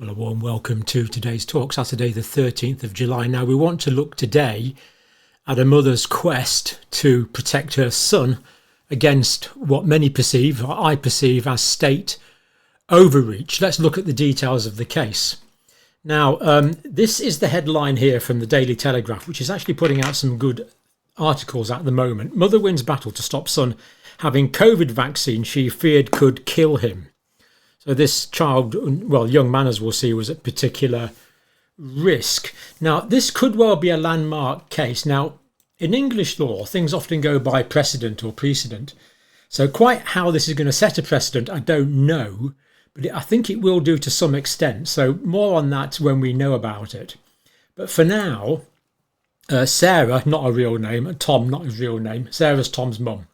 Well, a warm welcome to today's talk, Saturday the 13th of July. Now, we want to look today at a mother's quest to protect her son against what many perceive, or I perceive, as state overreach. Let's look at the details of the case. Now, this is the headline here from the Daily Telegraph, which is actually putting out some good articles at the moment. Mother wins battle to stop son having COVID vaccine she feared could kill him. So this child, well, young man, as we'll see, was at particular risk. Now, this could well be a landmark case. Now, in English law, things often go by precedent or precedent. So quite how this is going to set a precedent, I don't know, but I think it will do to some extent. So more on that when we know about it. But for now, Sarah, not a real name, Tom, not his real name, Sarah's Tom's mum,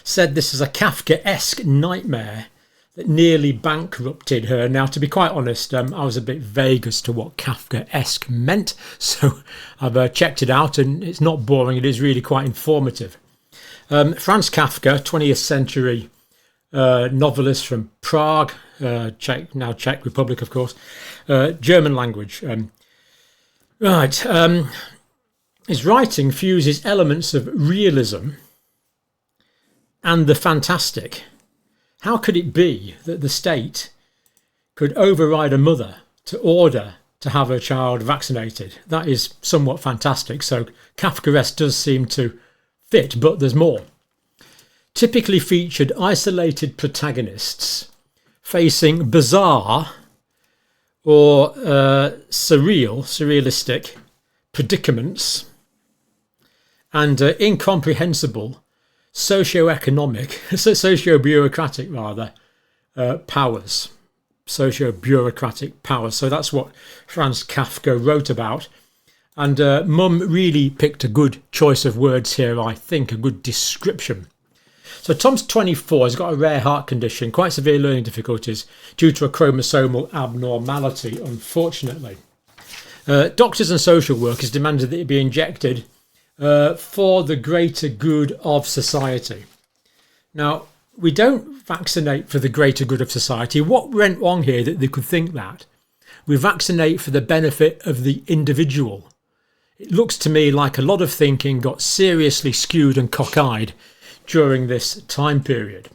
said this is a Kafkaesque nightmare that nearly bankrupted her. Now, to be quite honest, I was a bit vague as to what Kafkaesque meant, so I've checked it out, and it's not boring, it is really quite informative. Franz Kafka, 20th century novelist from Prague, Czech Republic, of course, German language. His writing fuses elements of realism and the fantastic. How could it be that the state could override a mother to order to have her child vaccinated? That is somewhat fantastic. So Kafkaesque does seem to fit, but there's more. Typically featured isolated protagonists facing bizarre or surrealistic predicaments and incomprehensible socio-bureaucratic powers. Socio-bureaucratic powers. So that's what Franz Kafka wrote about. And Mum really picked a good choice of words here, I think, a good description. So Tom's 24, he's got a rare heart condition, quite severe learning difficulties due to a chromosomal abnormality, unfortunately. Doctors and social workers demanded that he be injected for the greater good of society. Now, we don't vaccinate for the greater good of society. What went wrong here that they could think that? We vaccinate for the benefit of the individual. It looks to me like a lot of thinking got seriously skewed and cockeyed during this time period.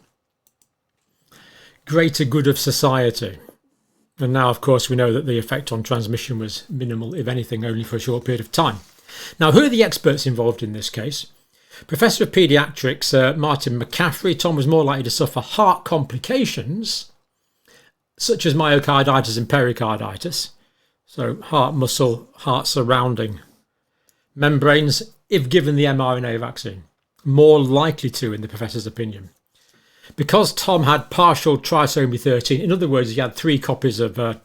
Greater good of society. And now, of course, we know that the effect on transmission was minimal, if anything, only for a short period of time. Now, who are the experts involved in this case? Professor of paediatrics, Martin McCaffrey. Tom was more likely to suffer heart complications, such as myocarditis and pericarditis. So heart muscle, heart surrounding membranes, if given the mRNA vaccine. More likely to, in the professor's opinion. Because Tom had partial trisomy 13, in other words, he had 3 copies of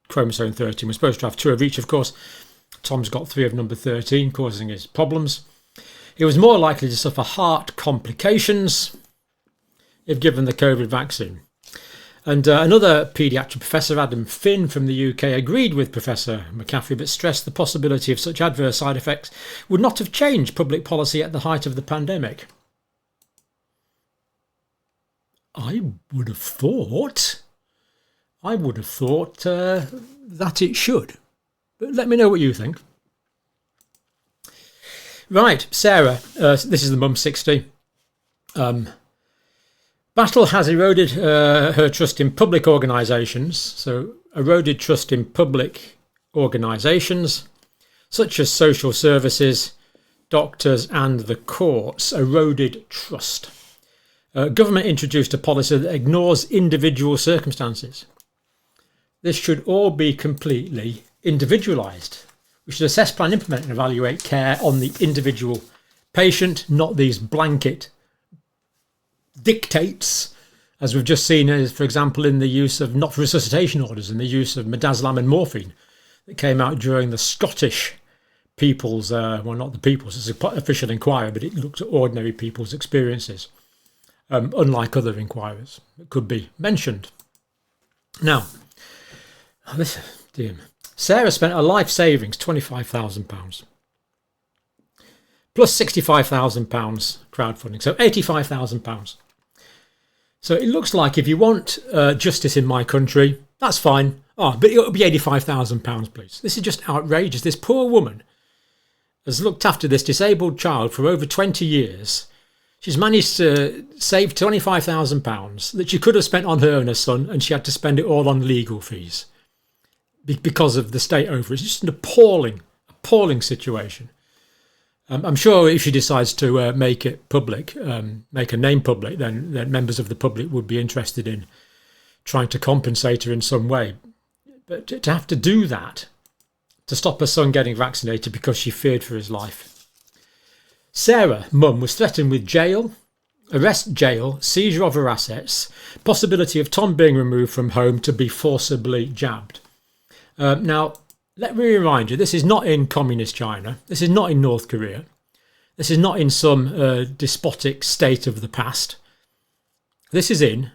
chromosome 13. We're supposed to have 2 of each, of course. Tom's got 3 of number 13, causing his problems. He was more likely to suffer heart complications if given the COVID vaccine. And another paediatric professor, Adam Finn from the UK, agreed with Professor McCaffrey, but stressed the possibility of such adverse side effects would not have changed public policy at the height of the pandemic. I would have thought that it should. But let me know what you think. Right, Sarah, this is the mum, 60. Battle has eroded her trust in public organisations. So eroded trust in public organisations, such as social services, doctors and the courts. Eroded trust. Government introduced a policy that ignores individual circumstances. This should all be completely individualised. We should assess, plan, implement and evaluate care on the individual patient, not these blanket dictates, as we've just seen, as for example, in the use of not resuscitation orders and the use of midazolam and morphine that came out during the Scottish people's, well, not the people's, it's an official inquiry, but it looked at ordinary people's experiences, unlike other inquiries that could be mentioned. Now, Sarah spent her life savings, £25,000, plus £65,000 crowdfunding, so £85,000. So it looks like if you want justice in my country, that's fine. Oh, but it'll be £85,000, please. This is just outrageous. This poor woman has looked after this disabled child for over 20 years. She's managed to save £25,000 that she could have spent on her and her son, and she had to spend it all on legal fees because of the state overreach. It's just an appalling situation. I'm sure if she decides to make it public, make her name public, then members of the public would be interested in trying to compensate her in some way. But to have to do that, to stop her son getting vaccinated because she feared for his life. Sarah, mum, was threatened with arrest, jail, seizure of her assets, possibility of Tom being removed from home to be forcibly jabbed. Now, let me remind you, this is not in communist China. This is not in North Korea. This is not in some despotic state of the past. This is in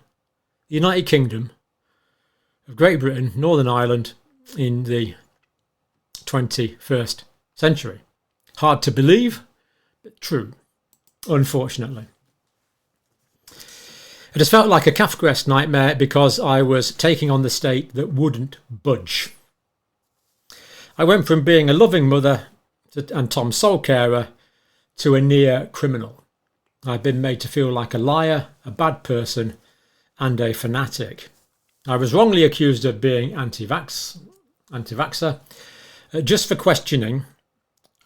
the United Kingdom of Great Britain, Northern Ireland, in the 21st century. Hard to believe, but true, unfortunately. It has felt like a Kafkaesque nightmare because I was taking on the state that wouldn't budge. I went from being a loving mother and Tom's sole carer to a near criminal. I've been made to feel like a liar, a bad person, and a fanatic. I was wrongly accused of being anti-vaxxer, just for questioning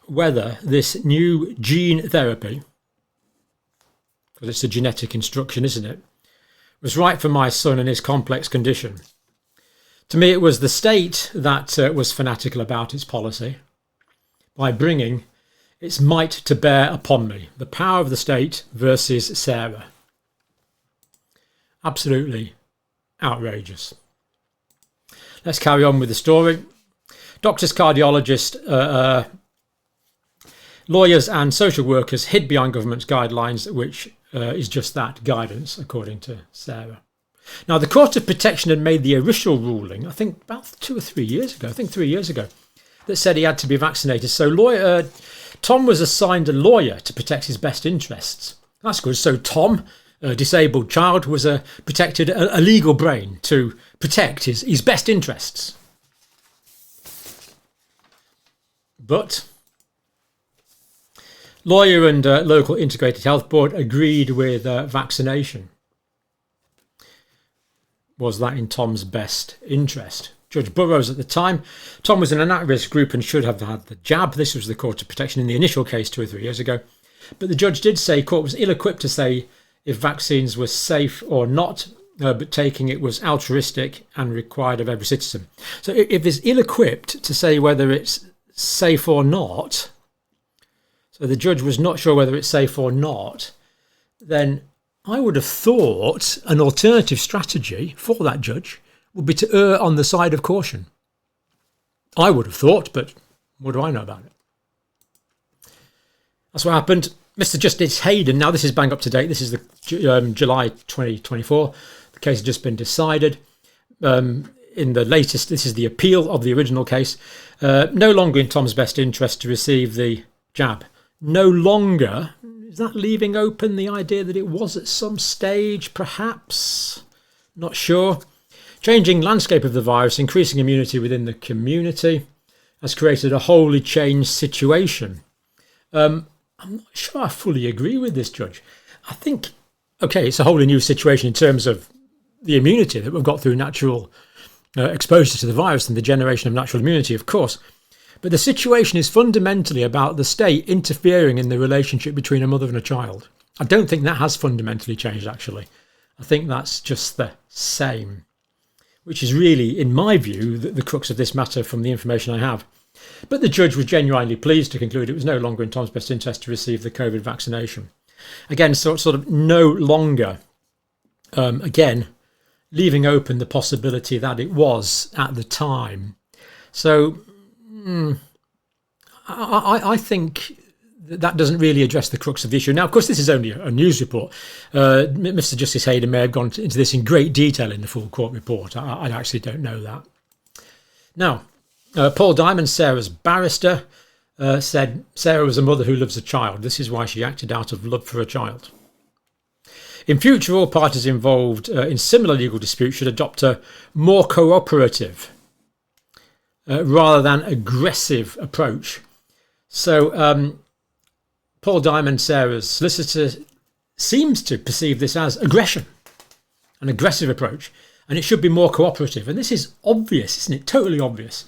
whether this new gene therapy, because it's a genetic instruction, isn't it, was right for my son and his complex condition. To me, it was the state that was fanatical about its policy by bringing its might to bear upon me. The power of the state versus Sarah. Absolutely outrageous. Let's carry on with the story. Doctors, cardiologists, lawyers and social workers hid behind government's guidelines, which is just that, guidance, according to Sarah. Now, the Court of Protection had made the initial ruling, I think about 2 or 3 years ago, 3 years ago, that said he had to be vaccinated. So Tom was assigned a lawyer to protect his best interests. That's good. So Tom, a disabled child, was protected a legal brain to protect his best interests. But lawyer and local integrated health board agreed with vaccination. Was that in Tom's best interest? Judge Burroughs at the time, Tom was in an at-risk group and should have had the jab. This was the Court of Protection in the initial case 2 or 3 years ago. But the judge did say court was ill-equipped to say if vaccines were safe or not, but taking it was altruistic and required of every citizen. So if it's ill-equipped to say whether it's safe or not, so the judge was not sure whether it's safe or not, then I would have thought an alternative strategy for that judge would be to err on the side of caution. I would have thought, but what do I know about it? That's what happened. Mr. Justice Hayden, now this is bang up to date, this is the July 2024, the case has just been decided. In the latest, this is the appeal of the original case, no longer in Tom's best interest to receive the jab. No longer. Is that leaving open the idea that it was at some stage, perhaps? Not sure. Changing landscape of the virus, increasing immunity within the community, has created a wholly changed situation. I'm not sure I fully agree with this judge. I think, okay, it's a wholly new situation in terms of the immunity that we've got through natural exposure to the virus and the generation of natural immunity, of course. But the situation is fundamentally about the state interfering in the relationship between a mother and a child. I don't think that has fundamentally changed, actually. I think that's just the same, which is really, in my view, the crux of this matter from the information I have. But the judge was genuinely pleased to conclude it was no longer in Tom's best interest to receive the COVID vaccination. Again, sort of no longer, again, leaving open the possibility that it was at the time. So I think that doesn't really address the crux of the issue. Now, of course, this is only a news report. Mr. Justice Hayden may have gone into this in great detail in the full court report. I actually don't know that. Now, Paul Diamond, Sarah's barrister, said Sarah was a mother who loves a child. This is why she acted out of love for a child. In future, all parties involved in similar legal disputes should adopt a more cooperative rather than aggressive approach. So Paul Diamond, Sarah's solicitor, seems to perceive this as aggression, an aggressive approach, and it should be more cooperative. And this is obvious, isn't it? Totally obvious.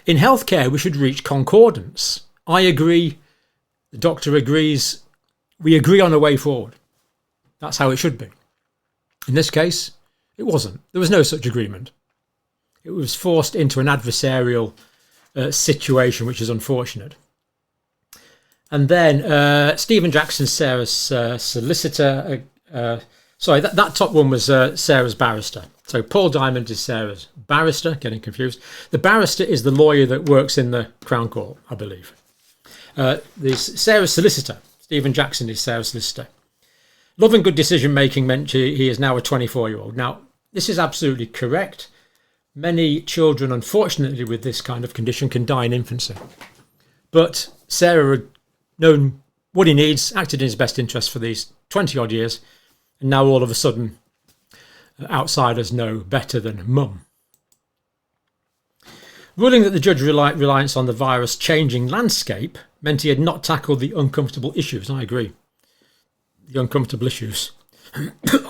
In healthcare, we should reach concordance. I agree, the doctor agrees, we agree on a way forward. That's how it should be. In this case, it wasn't. There was no such agreement. It was forced into an adversarial situation, which is unfortunate. And then Stephen Jackson, Sarah's solicitor. Sorry, that top one was Sarah's barrister. So Paul Diamond is Sarah's barrister, getting confused. The barrister is the lawyer that works in the Crown Court, I believe. There's Sarah's solicitor. Stephen Jackson is Sarah's solicitor. Love and good decision making meant he is now a 24-year-old. Now, this is absolutely correct. Many children, unfortunately, with this kind of condition can die in infancy. But Sarah had known what he needs, acted in his best interest for these 20-odd years, and now all of a sudden, outsiders know better than mum. Ruling that the judge's reliance on the virus changing landscape meant he had not tackled the uncomfortable issues. I agree. The uncomfortable issues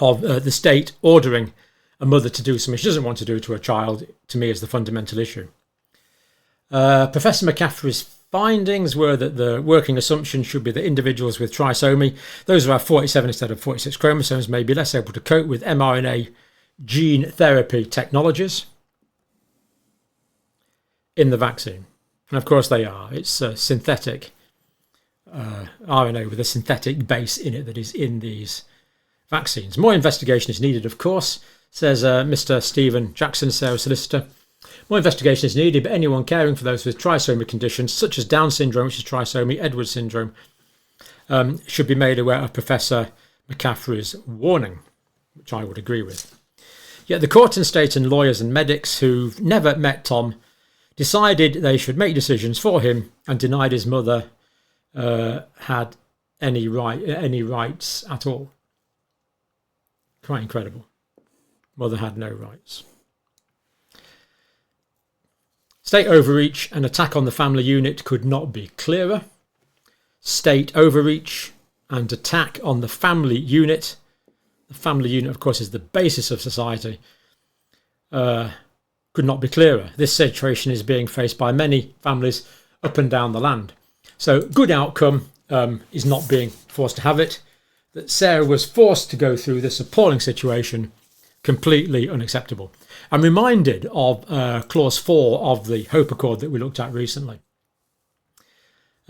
of the state ordering a mother to do something she doesn't want to do to her child, to me, is the fundamental issue. Professor McCaffrey's findings were that the working assumption should be that individuals with trisomy, those who have 47 instead of 46 chromosomes, may be less able to cope with mRNA gene therapy technologies in the vaccine. And of course they are. It's a synthetic RNA with a synthetic base in it that is in these vaccines. More investigation is needed, of course, says Mr. Stephen Jackson, Sarah's solicitor. More investigation is needed, but anyone caring for those with trisomy conditions, such as Down syndrome, which is trisomy, Edwards syndrome, should be made aware of Professor McCaffrey's warning, which I would agree with. Yet the court and state and lawyers and medics who've never met Tom decided they should make decisions for him and denied his mother had any rights at all. Quite incredible. Mother had no rights. State overreach and attack on the family unit could not be clearer. State overreach and attack on the family unit. The family unit, of course, is the basis of society. Could not be clearer. This situation is being faced by many families up and down the land. So good outcome is not being forced to have it. That Sarah was forced to go through this appalling situation, completely unacceptable. I'm reminded of clause 4 of the Hope Accord that we looked at recently.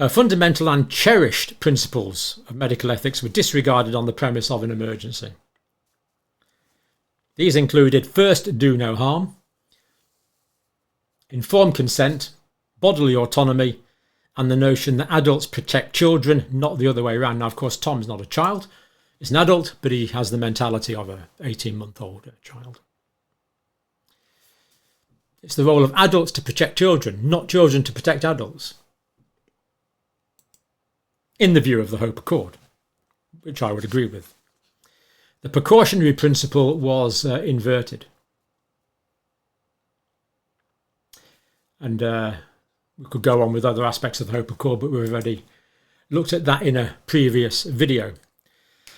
Fundamental and cherished principles of medical ethics were disregarded on the premise of an emergency. These included first, do no harm, informed consent, bodily autonomy, and the notion that adults protect children, not the other way around. Now, of course, Tom's not a child. He's an adult, but he has the mentality of an 18-month-old child. It's the role of adults to protect children, not children to protect adults, in the view of the Hope Accord, which I would agree with. The precautionary principle was inverted. And we could go on with other aspects of the Hope Accord, but we've already looked at that in a previous video.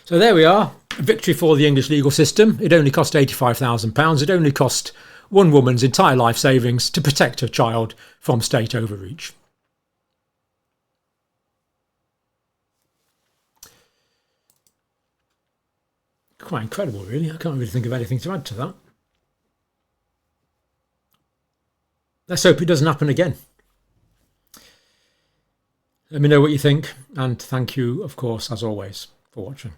So there we are, a victory for the English legal system. It only cost £85,000. It only cost one woman's entire life savings to protect her child from state overreach. Quite incredible, really. I can't really think of anything to add to that. Let's hope it doesn't happen again. Let me know what you think, and thank you, of course, as always, for watching.